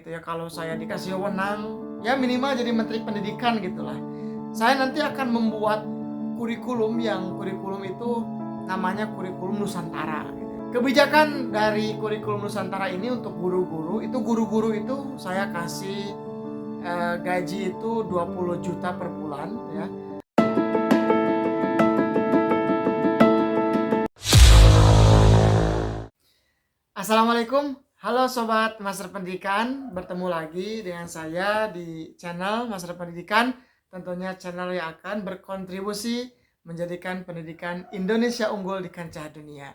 Gitu ya, kalau saya dikasih wewenang ya minimal jadi menteri pendidikan gitulah, saya nanti akan membuat kurikulum itu namanya kurikulum Nusantara gitu. Kebijakan dari kurikulum Nusantara ini untuk guru-guru itu saya kasih gaji itu 20 juta per bulan ya. Assalamualaikum, halo Sobat Master Pendidikan, bertemu lagi dengan saya di channel Master Pendidikan, tentunya channel yang akan berkontribusi menjadikan pendidikan Indonesia unggul di kancah dunia.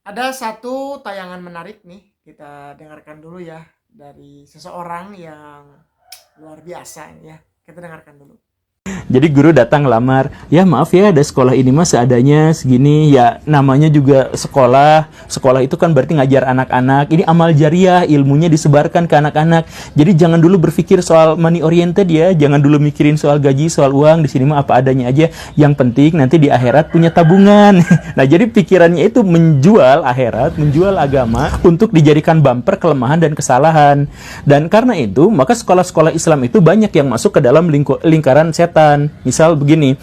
Ada satu tayangan menarik nih, kita dengarkan dulu ya, dari seseorang yang luar biasa ya, kita dengarkan dulu. Jadi guru datang ngelamar, ya maaf ya ada sekolah ini mah seadanya segini, ya namanya juga sekolah. Sekolah itu kan berarti ngajar anak-anak, ini amal jariah, ilmunya disebarkan ke anak-anak. Jadi jangan dulu berpikir soal money oriented ya, jangan dulu mikirin soal gaji, soal uang, di sini mah apa adanya aja. Yang penting nanti di akhirat punya tabungan. Nah jadi pikirannya itu menjual akhirat, menjual agama untuk dijadikan bumper kelemahan dan kesalahan. Dan karena itu, maka sekolah-sekolah Islam itu banyak yang masuk ke dalam lingkaran setan. Misal begini,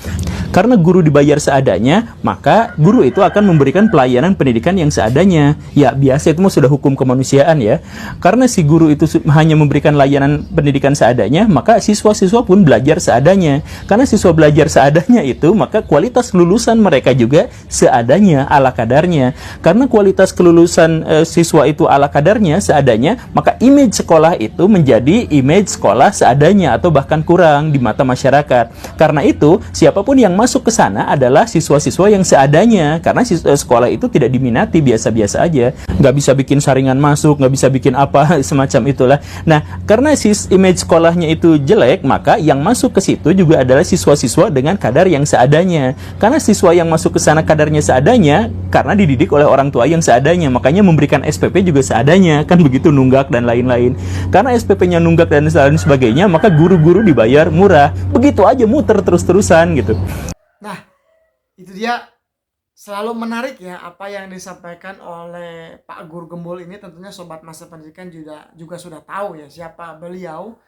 karena guru dibayar seadanya, maka guru itu akan memberikan pelayanan pendidikan yang seadanya. Ya, biasa itu sudah hukum kemanusiaan ya. Karena si guru itu hanya memberikan layanan pendidikan seadanya, maka siswa-siswa pun belajar seadanya. Karena siswa belajar seadanya itu, maka kualitas lulusan mereka juga seadanya, ala kadarnya. Karena kualitas kelulusan siswa itu ala kadarnya, seadanya, maka image sekolah itu menjadi image sekolah seadanya atau bahkan kurang di mata masyarakat. Karena itu, siapapun yang masuk ke sana adalah siswa-siswa yang seadanya. Karena sekolah itu tidak diminati, biasa-biasa aja. Nggak bisa bikin saringan masuk, nggak bisa bikin apa, semacam itulah. Nah, karena image sekolahnya itu jelek, maka yang masuk ke situ juga adalah siswa-siswa dengan kadar yang seadanya. Karena siswa yang masuk ke sana kadarnya seadanya, karena dididik oleh orang tua yang seadanya. Makanya memberikan SPP juga seadanya. Kan begitu, nunggak dan lain-lain. Karena SPP-nya nunggak dan lain sebagainya, maka guru-guru dibayar murah. Begitu aja muter terus-terusan gitu. Nah, itu dia, selalu menarik ya apa yang disampaikan oleh Pak Guru Gembul ini. Tentunya Sobat Master Pendidikan juga sudah tahu ya siapa beliau,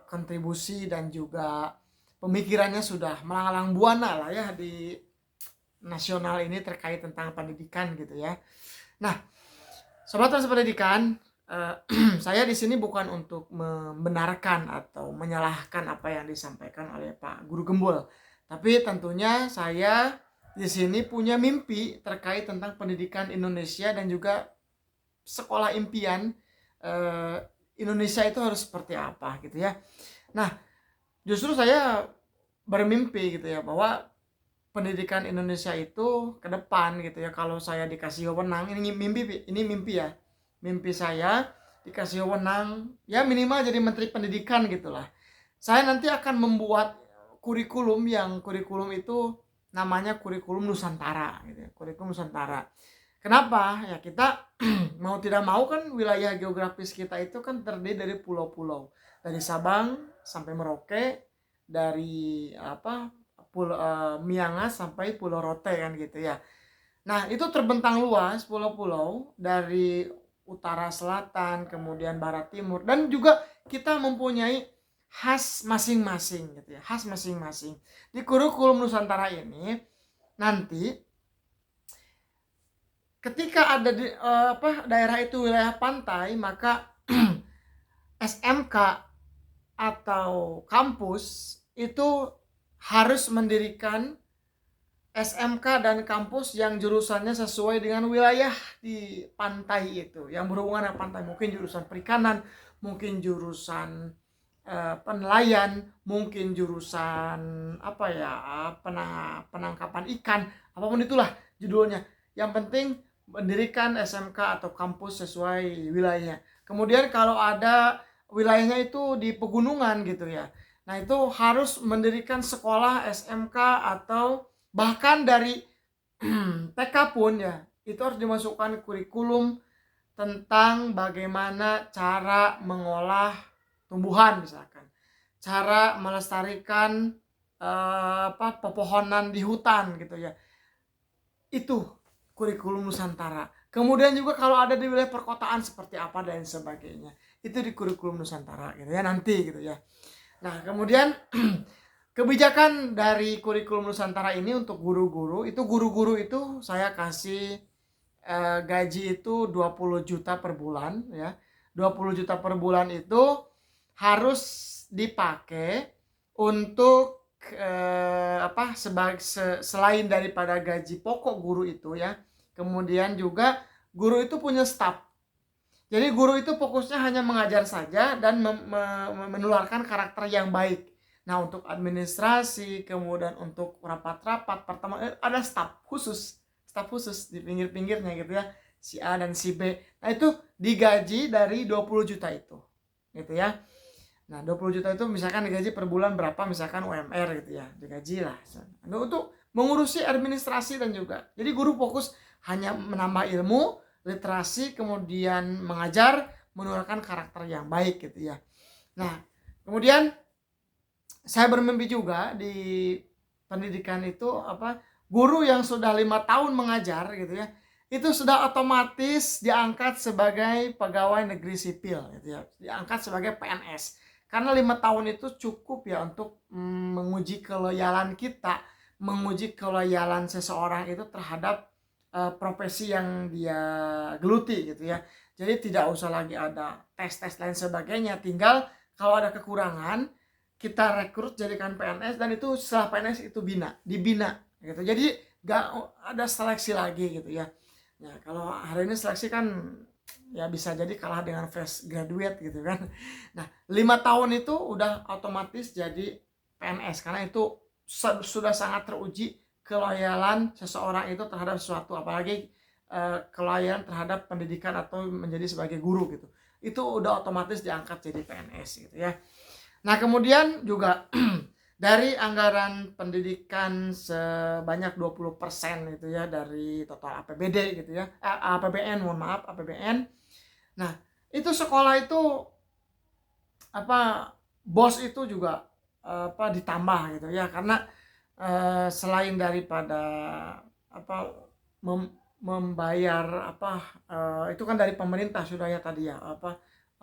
kontribusi dan juga pemikirannya sudah melalang buana lah ya di nasional ini terkait tentang pendidikan gitu ya. Nah, Sobat Master Pendidikan, saya di sini bukan untuk membenarkan atau menyalahkan apa yang disampaikan oleh Pak Guru Gembul, tapi tentunya saya di sini punya mimpi terkait tentang pendidikan Indonesia dan juga sekolah impian Indonesia itu harus seperti apa gitu ya. Nah, justru saya bermimpi gitu ya bahwa pendidikan Indonesia itu ke depan gitu ya, kalau saya dikasih wewenang, ini mimpi ya. Mimpi saya dikasih wewenang ya minimal jadi menteri pendidikan gitulah, saya nanti akan membuat kurikulum itu namanya kurikulum Nusantara gitu ya, kurikulum Nusantara. Kenapa? Ya kita mau tidak mau kan wilayah geografis kita itu kan terdiri dari pulau-pulau, dari Sabang sampai Merauke, dari Miangas sampai Pulau Rote kan gitu ya. Nah itu terbentang luas pulau-pulau dari utara selatan, kemudian barat timur, dan juga kita mempunyai khas masing-masing gitu ya, khas masing-masing. Di kurikulum Nusantara ini nanti ketika ada di daerah itu wilayah pantai, maka SMK atau kampus itu harus mendirikan SMK dan kampus yang jurusannya sesuai dengan wilayah di pantai itu, yang berhubungan dengan pantai. Mungkin jurusan perikanan, mungkin jurusan penelayan, mungkin jurusan penangkapan ikan, apapun itulah judulnya. Yang penting mendirikan SMK atau kampus sesuai wilayahnya. Kemudian kalau ada wilayahnya itu di pegunungan gitu ya, nah itu harus mendirikan sekolah SMK atau bahkan dari TK pun ya, itu harus dimasukkan kurikulum tentang bagaimana cara mengolah tumbuhan, misalkan cara melestarikan pepohonan di hutan gitu ya. Itu kurikulum Nusantara. Kemudian juga kalau ada di wilayah perkotaan seperti apa dan sebagainya. Itu di kurikulum Nusantara gitu ya nanti gitu ya. Nah, kemudian kebijakan dari kurikulum Nusantara ini untuk guru-guru itu saya kasih gaji itu 20 juta per bulan ya. 20 juta per bulan itu harus dipakai untuk selain daripada gaji pokok guru itu ya. Kemudian juga guru itu punya staf. Jadi guru itu fokusnya hanya mengajar saja dan menularkan karakter yang baik. Nah, untuk administrasi, kemudian untuk rapat-rapat pertama ada staf khusus di pinggir-pinggirnya gitu ya. Si A dan si B. Nah, itu digaji dari 20 juta itu. Gitu ya. Nah, 20 juta itu misalkan digaji per bulan berapa, misalkan UMR gitu ya. Digaji lah. Nah, untuk mengurusi administrasi dan juga. Jadi guru fokus hanya menambah ilmu, literasi, kemudian mengajar, menularkan karakter yang baik gitu ya. Nah, kemudian saya bermimpi juga di pendidikan itu guru yang sudah 5 tahun mengajar gitu ya, itu sudah otomatis diangkat sebagai pegawai negeri sipil gitu ya, diangkat sebagai PNS. Karena 5 tahun itu cukup ya untuk menguji keloyalan kita, menguji keloyalan seseorang itu terhadap profesi yang dia geluti gitu ya. Jadi tidak usah lagi ada tes-tes lain sebagainya, tinggal kalau ada kekurangan kita rekrut jadikan PNS dan itu setelah PNS itu dibina gitu. Jadi gak ada seleksi lagi gitu ya. Nah, kalau hari ini seleksi kan ya bisa jadi kalah dengan fresh graduate gitu kan. Nah, 5 tahun itu udah otomatis jadi PNS karena itu sudah sangat teruji keloyalan seseorang itu terhadap sesuatu, apalagi keloyalan terhadap pendidikan atau menjadi sebagai guru gitu. Itu udah otomatis diangkat jadi PNS gitu ya. Nah, kemudian juga dari anggaran pendidikan sebanyak 20% gitu ya dari total APBD gitu ya. APBN. Nah, itu sekolah itu BOS itu juga ditambah gitu ya, karena selain daripada membayar itu kan dari pemerintah sudah ya tadi ya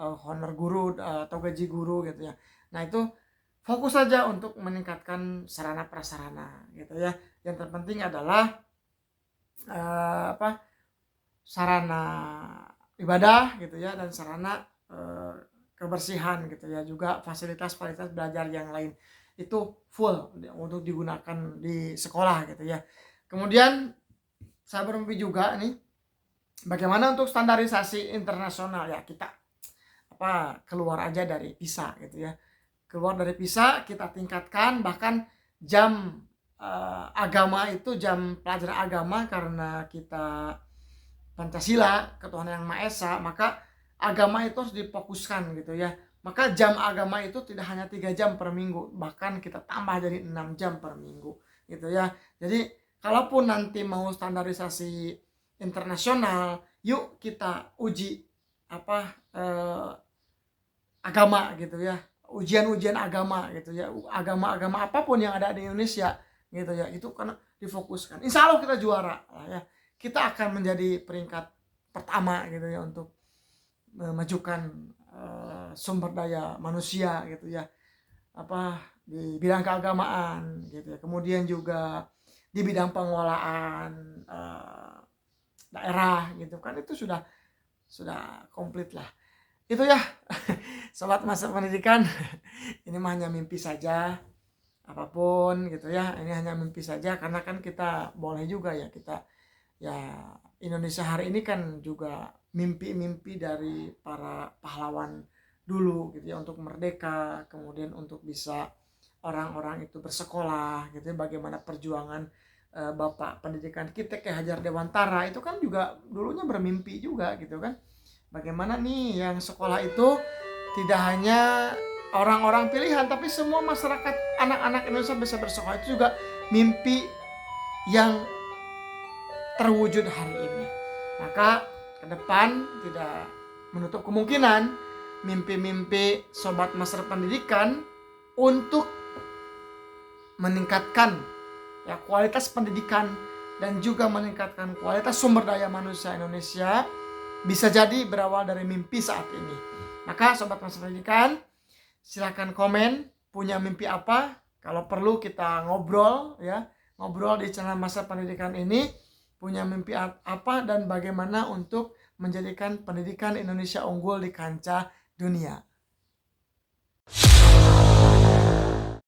honor guru atau gaji guru gitu ya. Nah, itu fokus saja untuk meningkatkan sarana prasarana gitu ya. Yang terpenting adalah sarana ibadah gitu ya, dan sarana kebersihan gitu ya, juga fasilitas-fasilitas belajar yang lain itu full untuk digunakan di sekolah gitu ya. Kemudian saya bermimpi juga nih bagaimana untuk standarisasi internasional ya, kita keluar aja dari PISA gitu ya. Keluar dari PISA kita tingkatkan, bahkan jam agama itu, jam pelajaran agama, karena kita Pancasila, ketuhanan yang Maha Esa, maka agama itu harus difokuskan gitu ya. Maka jam agama itu tidak hanya 3 jam per minggu, bahkan kita tambah jadi 6 jam per minggu gitu ya. Jadi kalaupun nanti mau standarisasi internasional, yuk kita uji agama gitu ya, ujian agama gitu ya, agama apapun yang ada di Indonesia gitu ya, itu karena difokuskan. Insya Allah kita juara lah ya, kita akan menjadi peringkat pertama gitu ya untuk memajukan sumber daya manusia gitu ya, di bidang keagamaan gitu ya. Kemudian juga di bidang pengelolaan daerah gitu kan, itu sudah komplit lah. Itu ya sobat masa pendidikan, ini mah hanya mimpi saja, apapun gitu ya, ini hanya mimpi saja, karena kan kita boleh juga ya, kita ya Indonesia hari ini kan juga mimpi-mimpi dari para pahlawan dulu gitu ya, untuk merdeka, kemudian untuk bisa orang-orang itu bersekolah gitu ya. Bagaimana perjuangan Bapak pendidikan kita Ki Hajar Dewantara itu kan juga dulunya bermimpi juga gitu kan, bagaimana nih yang sekolah itu tidak hanya orang-orang pilihan, tapi semua masyarakat, anak-anak Indonesia bisa bersekolah. Itu juga mimpi yang terwujud hari ini. Maka ke depan tidak menutup kemungkinan mimpi-mimpi sobat master pendidikan untuk meningkatkan ya kualitas pendidikan dan juga meningkatkan kualitas sumber daya manusia Indonesia bisa jadi berawal dari mimpi saat ini. Maka Sobat Masa Pendidikan, silakan komen punya mimpi apa. Kalau perlu kita ngobrol ya, ngobrol di channel Masa Pendidikan ini, punya mimpi apa dan bagaimana untuk menjadikan pendidikan Indonesia unggul di kancah dunia.